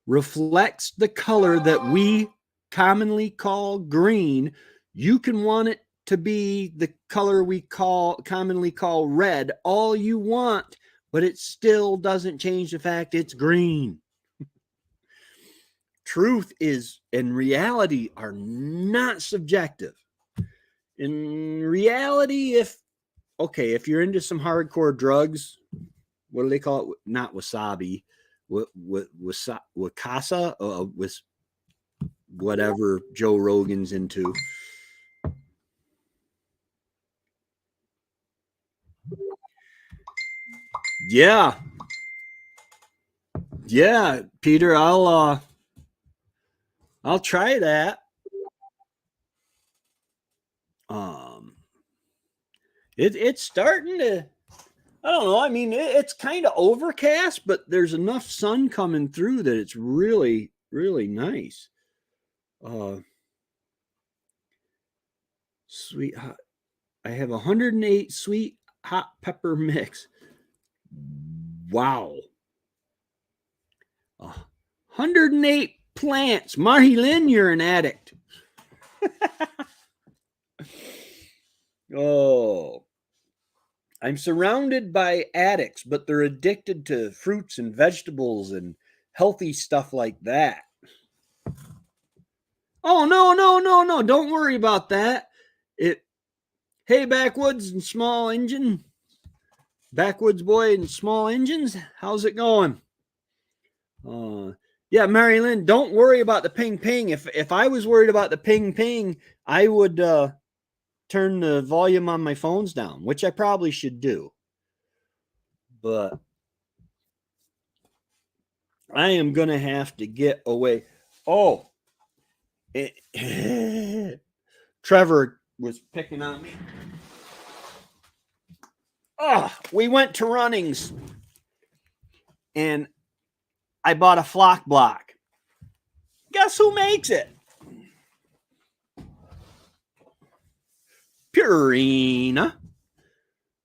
reflects the color that we commonly call green, you can want it to be the color we commonly call red all you want, but it still doesn't change the fact it's green. Truth is and reality are not subjective. In reality, if you're into some hardcore drugs, what do they call it? Not wasabi, wakasa, with whatever Joe Rogan's into. Yeah, Peter, I'll try that. It's starting to. I don't know. I mean, it's kind of overcast, but there's enough sun coming through that it's really, really nice. Sweet hot. I have 108 sweet hot pepper mix. Wow. 108 plants. Marty Lynn, you're an addict. Oh. I'm surrounded by addicts, but they're addicted to fruits and vegetables and healthy stuff like that. Oh, no. Don't worry about that. Hey, backwoods and small engine. Backwoods boy and small engines. How's it going? Yeah, Mary Lynn, don't worry about the ping ping. If I was worried about the ping ping, I would turn the volume on my phones down, which I probably should do. But I am going to have to get away. Oh, Trevor was picking on me. Oh, we went to Runnings and I bought a flock block. Guess who makes it? Purina,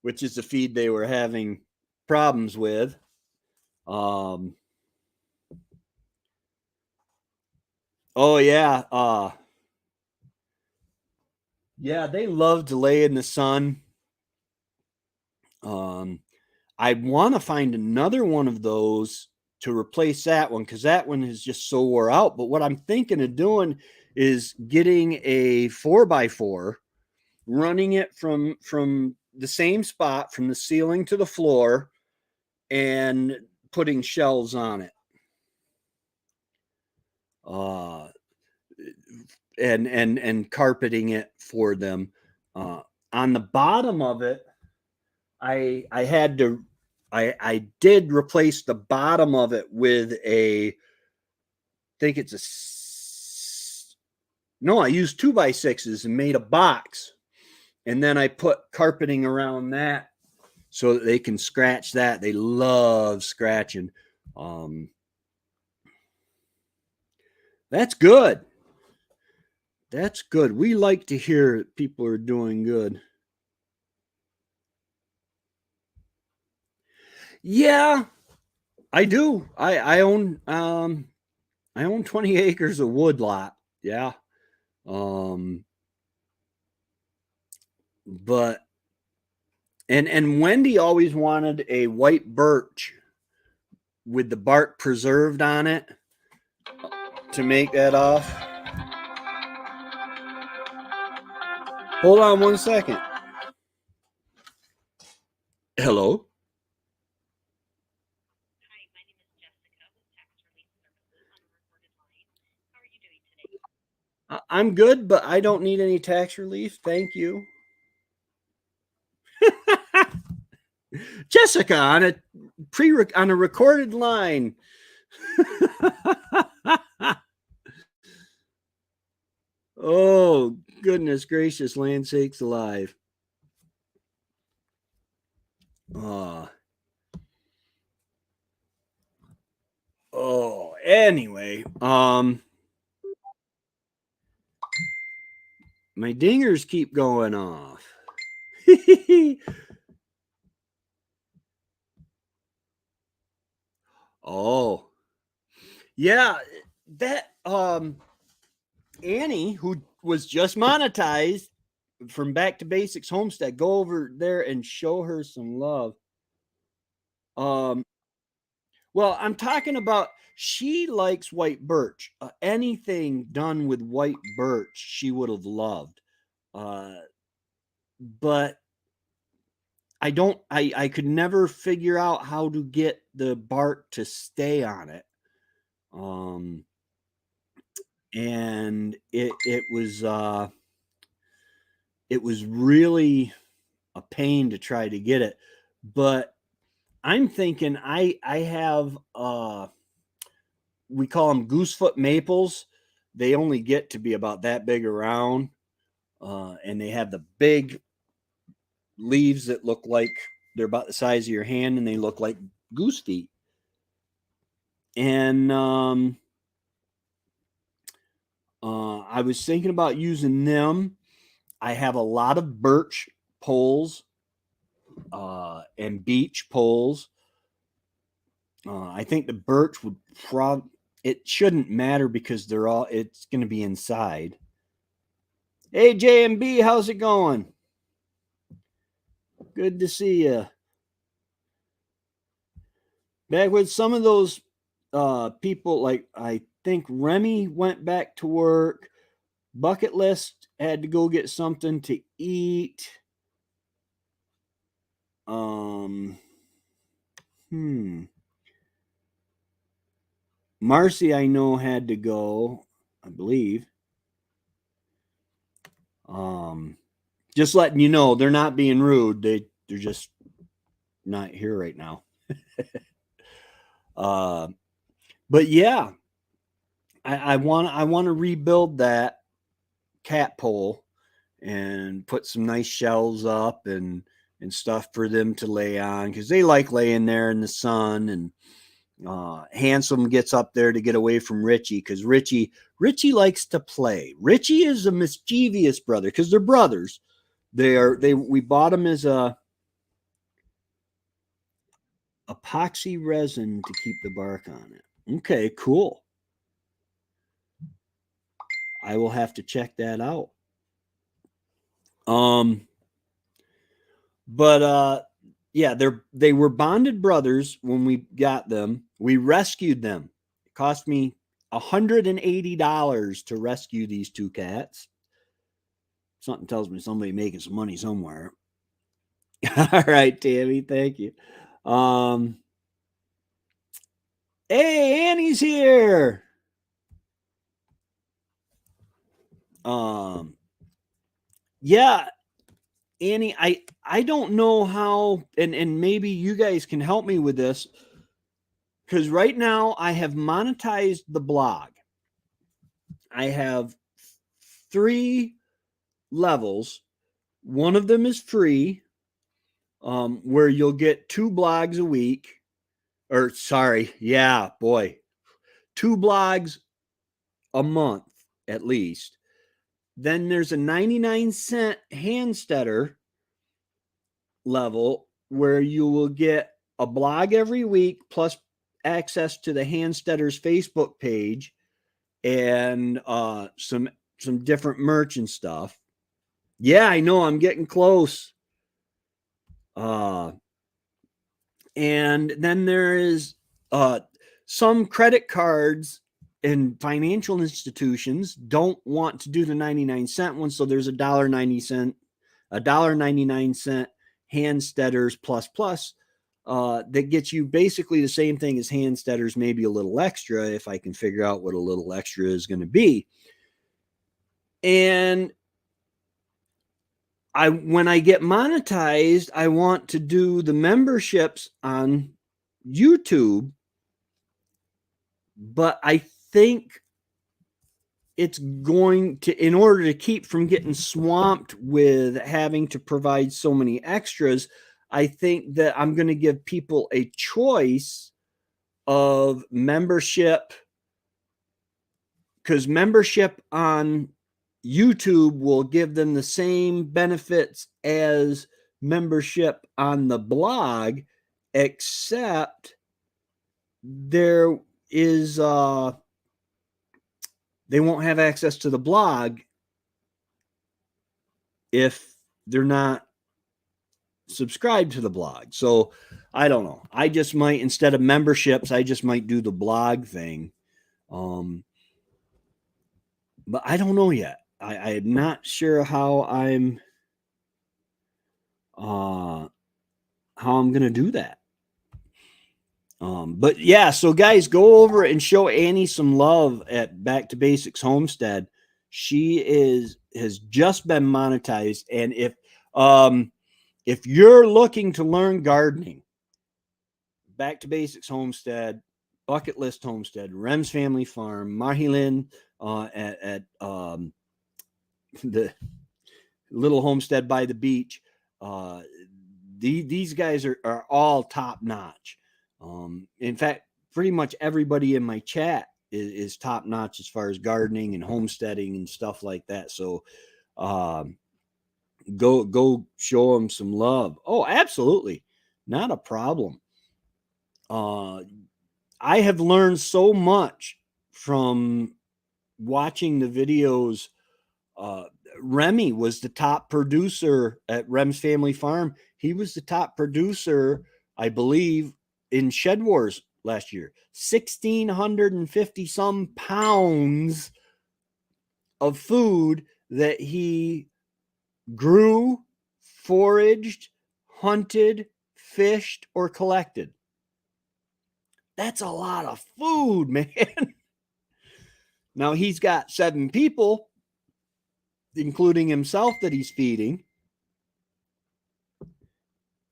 which is the feed they were having problems with. Oh yeah. Yeah, they love to lay in the sun. I want to find another one of those to replace that one because that one is just so wore out. But what I'm thinking of doing is getting a 4x4, running it from the same spot, from the ceiling to the floor, and putting shelves on it. And carpeting it for them. On the bottom of it, I did replace the bottom of it with I used 2x6s and made a box, and then I put carpeting around that so that they can scratch that. They love scratching. That's good. That's good. We like to hear people are doing good. Yeah, I do. I own 20 acres of woodlot. Yeah. But and Wendy always wanted a white birch with the bark preserved on it to make that off. Hold on one second. Hello. I'm good, but I don't need any tax relief. Thank you. Jessica on a recorded line. Oh, goodness gracious, land sakes alive. Anyway, my dingers keep going off. Oh, yeah, that Annie, who was just monetized from Back to Basics Homestead, go over there and show her some love. Um, well, I'm talking about she likes white birch. Anything done with white birch, she would have loved. But I could never figure out how to get the bark to stay on it. And it was really a pain to try to get it. But I'm thinking I have we call them goosefoot maples. They only get to be about that big around, and they have the big leaves that look like they're about the size of your hand, and they look like goose feet. And I was thinking about using them. I have a lot of birch poles and beech poles. I think the birch would it shouldn't matter because it's going to be inside. Hey, JMB, how's it going? Good to see you. Back with some of those people, like I think Remy went back to work. Bucket List had to go get something to eat. Marcy, I know, had to go, I believe. Just letting you know, they're not being rude. They're just not here right now. But yeah, I want to rebuild that cat pole and put some nice shelves up and stuff for them to lay on because they like laying there in the sun. And Handsome gets up there to get away from Richie because Richie likes to play. Richie is a mischievous brother because they're brothers. We bought them as a epoxy resin to keep the bark on it. Okay, cool. I will have to check that out. But yeah, they were bonded brothers when we got them. We rescued them. It cost me $180 to rescue these two cats. Something tells me somebody making some money somewhere. All right, Tammy, thank you. Hey, Annie's here. Yeah, Annie, I don't know how, and maybe you guys can help me with this, because right now I have monetized the blog. I have 3 levels. One of them is free, where you'll get 2 blogs a week. Or sorry, yeah, boy, 2 blogs a month at least. Then there's a 99-cent Handsteader level where you will get a blog every week plus access to the Handsteader's Facebook page and some different merch and stuff. Yeah, I know, I'm getting close. And then there is some credit cards and financial institutions don't want to do the 99-cent one, so there's $1.99 Handsteaders plus that gets you basically the same thing as Handsteaders, maybe a little extra if I can figure out what a little extra is going to be. And when I get monetized, I want to do the memberships on YouTube, but I think it's going to, in order to keep from getting swamped with having to provide so many extras, I think that I'm going to give people a choice of membership, because membership on YouTube will give them the same benefits as membership on the blog, except there is they won't have access to the blog if they're not subscribed to the blog. So I don't know. I just might, instead of memberships, I just might do the blog thing. But I don't know yet. I'm not sure how I'm gonna do that. But yeah, so guys, go over and show Annie some love at Back to Basics Homestead. She has just been monetized, and if you're looking to learn gardening, Back to Basics Homestead, Bucket List Homestead, Rem's Family Farm, Mahilin at the little homestead by the beach. These guys are all top notch. In fact, pretty much everybody in my chat is top notch as far as gardening and homesteading and stuff like that. So go show them some love. Oh, absolutely. Not a problem. I have learned so much from watching the videos. Remy was the top producer at Rem's Family Farm. He was the top producer, I believe, in Shed Wars last year. 1,650 some pounds of food that he grew, foraged, hunted, fished, or collected. That's a lot of food, man. Now he's got 7 people, including himself, that he's feeding.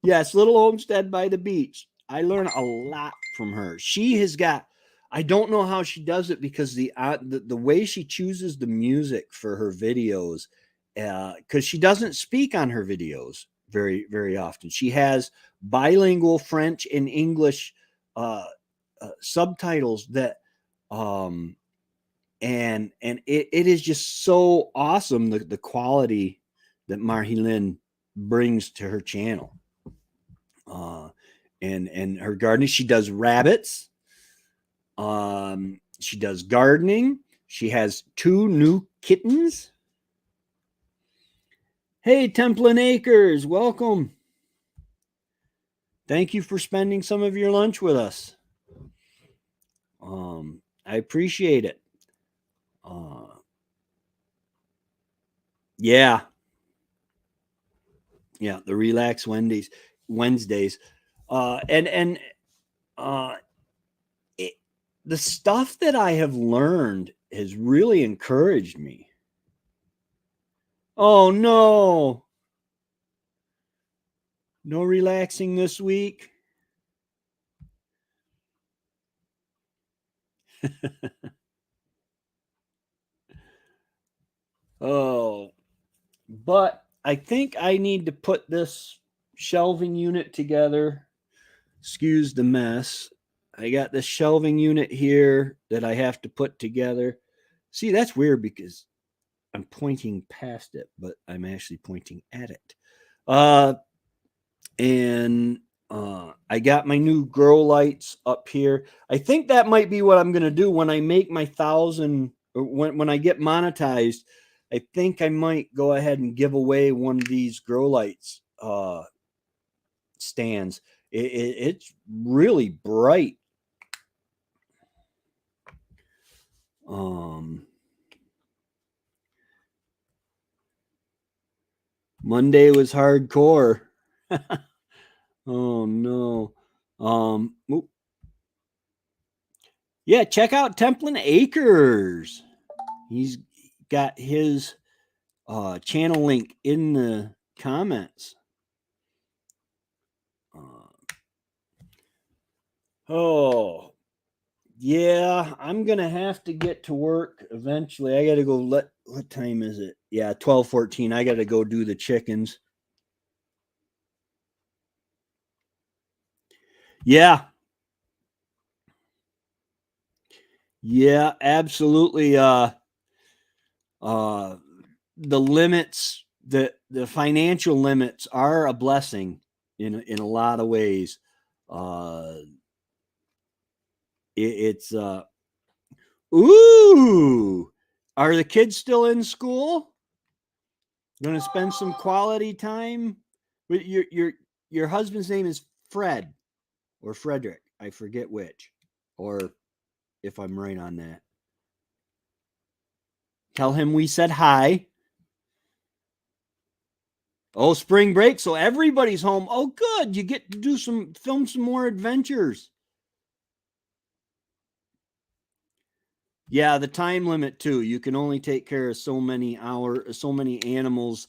Yes, little homestead by the beach. I learn a lot from her. She has got, I don't know how she does it, because the way she chooses the music for her videos, because she doesn't speak on her videos very, very often. She has bilingual French and English subtitles that and it is just so awesome, the quality that Marhelin brings to her channel. And her gardening, she does rabbits, she does gardening, she has 2 new kittens. Hey, Templin Acres, welcome. Thank you for spending some of your lunch with us. I appreciate it. Yeah, the Relax Wednesdays. The stuff that I have learned has really encouraged me. Oh no relaxing this week. Oh, but I think I need to put this shelving unit together. Excuse the mess. I got this shelving unit here that I have to put together. See, that's weird because I'm pointing past it, but I'm actually pointing at it. And I got my new grow lights up here. I think that might be what I'm going to do when I make my 1,000, or when I get monetized. I think I might go ahead and give away one of these grow lights stands. It's really bright. Monday was hardcore. Oh no. Yeah, check out Templin Acres. got his channel link in the comments. Oh, yeah, I'm gonna have to get to work eventually. I gotta go. What time is it? Yeah, 12:14. I gotta go do the chickens. Yeah, yeah, absolutely. The limits, the financial limits are a blessing in a lot of ways. It's ooh, are the kids still in school? Going to spend some quality time with your husband's name is Fred or Frederick. I forget which, or if I'm right on that. Tell him we said hi. Oh, spring break, so everybody's home. Oh, good. You get to do film some more adventures. Yeah, the time limit too. You can only take care of so many animals.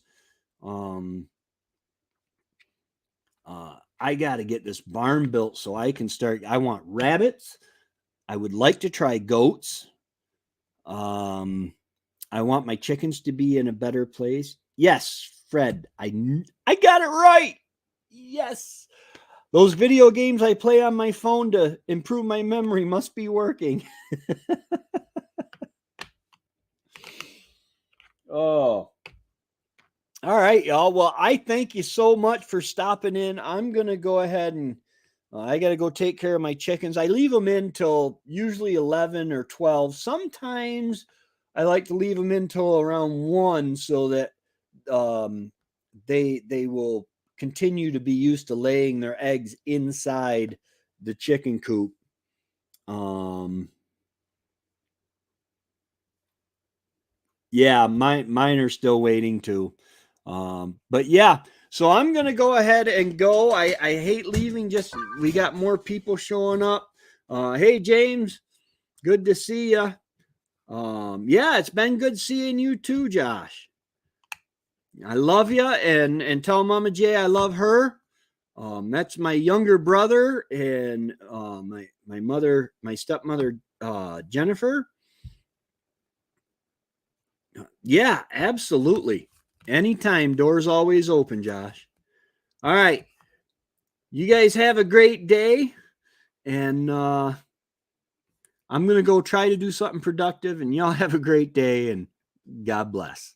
I got to get this barn built so I can start. I want rabbits. I would like to try goats. I want my chickens to be in a better place. Yes, Fred, I got it right. Yes. Those video games I play on my phone to improve my memory must be working. Oh. All right, y'all. Well, I thank you so much for stopping in. I'm going to go ahead and I got to go take care of my chickens. I leave them in till usually 11 or 12. Sometimes I like to leave them in till around 1 so that um, they will continue to be used to laying their eggs inside the chicken coop. Yeah, mine are still waiting too. But yeah, so I'm gonna go ahead and go. I hate leaving. Just we got more people showing up. Hey James, good to see you. Yeah, it's been good seeing you too, Josh. I love you, and tell Mama J I love her. That's my younger brother and my mother, my stepmother, Jennifer. Yeah, absolutely. Anytime, doors always open, Josh. All right. You guys have a great day. And I'm going to go try to do something productive. And y'all have a great day. And God bless.